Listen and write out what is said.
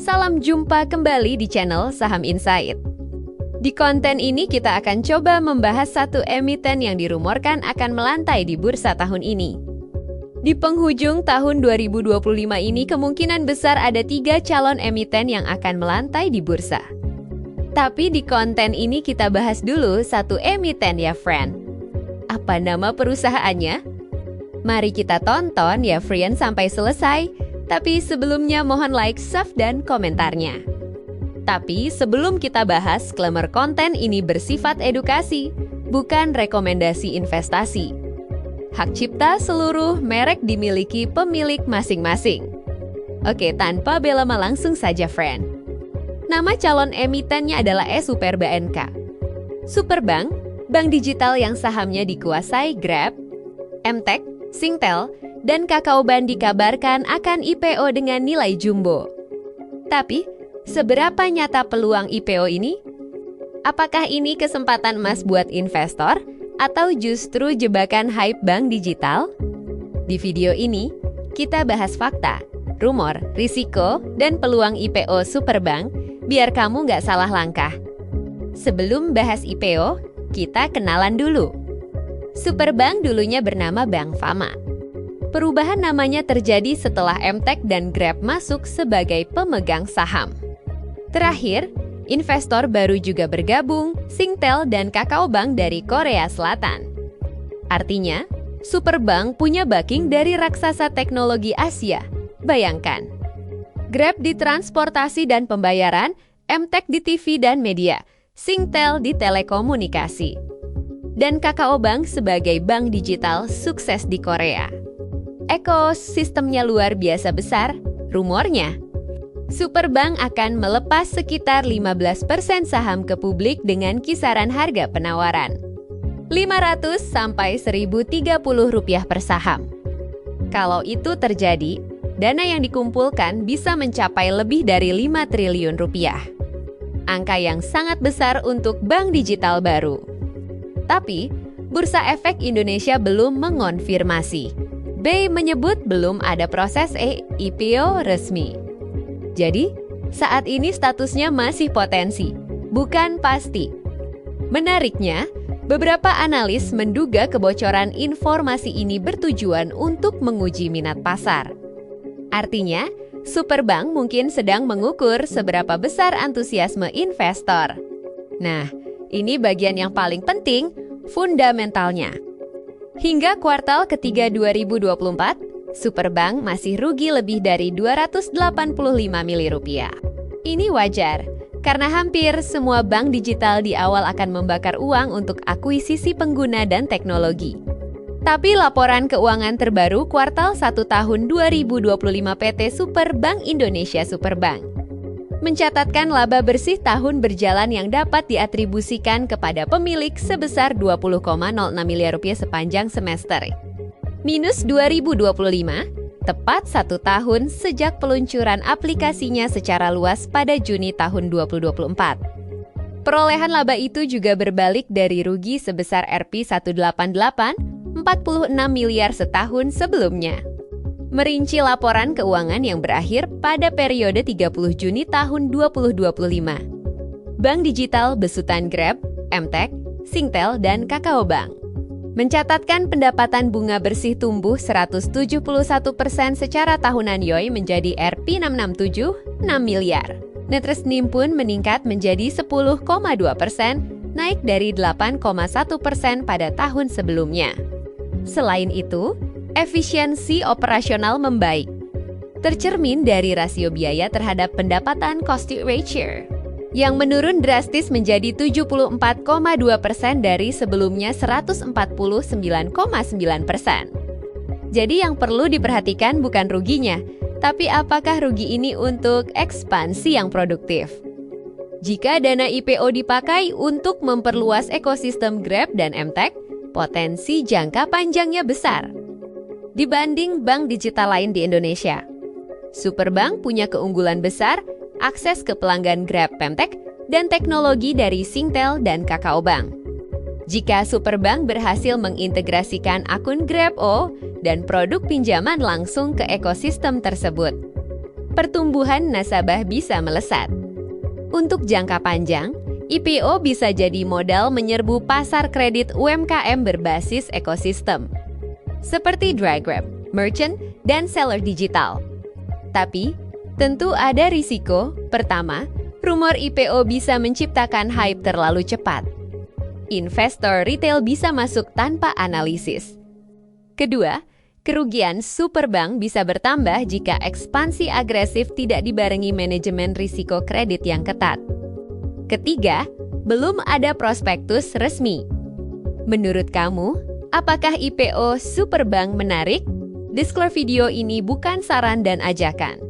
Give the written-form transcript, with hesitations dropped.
Salam jumpa kembali di channel Saham Insight. Di konten ini kita akan coba membahas satu emiten yang dirumorkan akan melantai di bursa tahun ini. Di penghujung tahun 2025 ini kemungkinan besar ada 3 calon emiten yang akan melantai di bursa. Tapi di konten ini kita bahas dulu satu emiten ya friend. Apa nama perusahaannya? Mari kita tonton ya friend sampai selesai. Tapi sebelumnya mohon like, sub, dan komentarnya. Tapi sebelum kita bahas, disclaimer konten ini bersifat edukasi, bukan rekomendasi investasi. Hak cipta seluruh merek dimiliki pemilik masing-masing. Oke, tanpa belama langsung saja friend. Nama calon emitennya adalah Superbank. Superbank, bank digital yang sahamnya dikuasai Grab, Emtek, Singtel, dan Kakaoban dikabarkan akan IPO dengan nilai jumbo. Tapi, seberapa nyata peluang IPO ini? Apakah ini kesempatan emas buat investor atau justru jebakan hype bank digital? Di video ini, kita bahas fakta, rumor, risiko, dan peluang IPO Superbank biar kamu nggak salah langkah. Sebelum bahas IPO, kita kenalan dulu. Superbank dulunya bernama Bank Fama. Perubahan namanya terjadi setelah Emtek dan Grab masuk sebagai pemegang saham. Terakhir, investor baru juga bergabung, Singtel dan Kakaobank dari Korea Selatan. Artinya, Superbank punya backing dari raksasa teknologi Asia. Bayangkan, Grab di transportasi dan pembayaran, Emtek di TV dan media, Singtel di telekomunikasi, dan Kakaobank sebagai bank digital sukses di Korea. Ekosistemnya luar biasa besar, rumornya Superbank akan melepas sekitar 15% saham ke publik dengan kisaran harga penawaran 500 sampai 1.030 rupiah per saham. Kalau itu terjadi, dana yang dikumpulkan bisa mencapai lebih dari 5 triliun rupiah. Angka yang sangat besar untuk bank digital baru. Tapi, Bursa Efek Indonesia belum mengonfirmasi. BEI menyebut belum ada proses IPO resmi. Jadi, saat ini statusnya masih potensi, bukan pasti. Menariknya, beberapa analis menduga kebocoran informasi ini bertujuan untuk menguji minat pasar. Artinya, Superbank mungkin sedang mengukur seberapa besar antusiasme investor. Nah, ini bagian yang paling penting, fundamentalnya. Hingga kuartal ketiga 2024, Superbank masih rugi lebih dari 285 miliar rupiah. Ini wajar, karena hampir semua bank digital di awal akan membakar uang untuk akuisisi pengguna dan teknologi. Tapi laporan keuangan terbaru kuartal 1 tahun 2025 PT Superbank Indonesia Superbank mencatatkan laba bersih tahun berjalan yang dapat diatribusikan kepada pemilik sebesar 20,06 miliar rupiah sepanjang semester. Minus 2025, tepat 1 tahun sejak peluncuran aplikasinya secara luas pada Juni tahun 2024. Perolehan laba itu juga berbalik dari rugi sebesar Rp188, 46 miliar setahun sebelumnya. Merinci laporan keuangan yang berakhir pada periode 30 Juni tahun 2025. Bank digital besutan Grab, Emtek, Singtel, dan Kakaobank mencatatkan pendapatan bunga bersih tumbuh 171% secara tahunan YoY menjadi Rp667, 6 miliar. Net revenue pun meningkat menjadi 10,2%, naik dari 8,1% pada tahun sebelumnya. Selain itu, efisiensi operasional membaik, tercermin dari rasio biaya terhadap pendapatan cost-to ratio yang menurun drastis menjadi 74,2% dari sebelumnya 149,9%. Jadi yang perlu diperhatikan bukan ruginya, tapi apakah rugi ini untuk ekspansi yang produktif. Jika dana IPO dipakai untuk memperluas ekosistem Grab dan Emtek, potensi jangka panjangnya besar dibanding bank digital lain di Indonesia. Superbank punya keunggulan besar, akses ke pelanggan Grab, Emtek, dan teknologi dari Singtel dan Kakaobank. Jika Superbank berhasil mengintegrasikan akun Grab O dan produk pinjaman langsung ke ekosistem tersebut, pertumbuhan nasabah bisa melesat. Untuk jangka panjang, IPO bisa jadi modal menyerbu pasar kredit UMKM berbasis ekosistem, seperti dry grab, merchant, dan seller digital. Tapi, tentu ada risiko. Pertama, rumor IPO bisa menciptakan hype terlalu cepat. Investor retail bisa masuk tanpa analisis. Kedua, kerugian superbank bisa bertambah jika ekspansi agresif tidak dibarengi manajemen risiko kredit yang ketat. Ketiga, belum ada prospektus resmi. Menurut kamu, apakah IPO superbank menarik? Disclosure video ini bukan saran dan ajakan.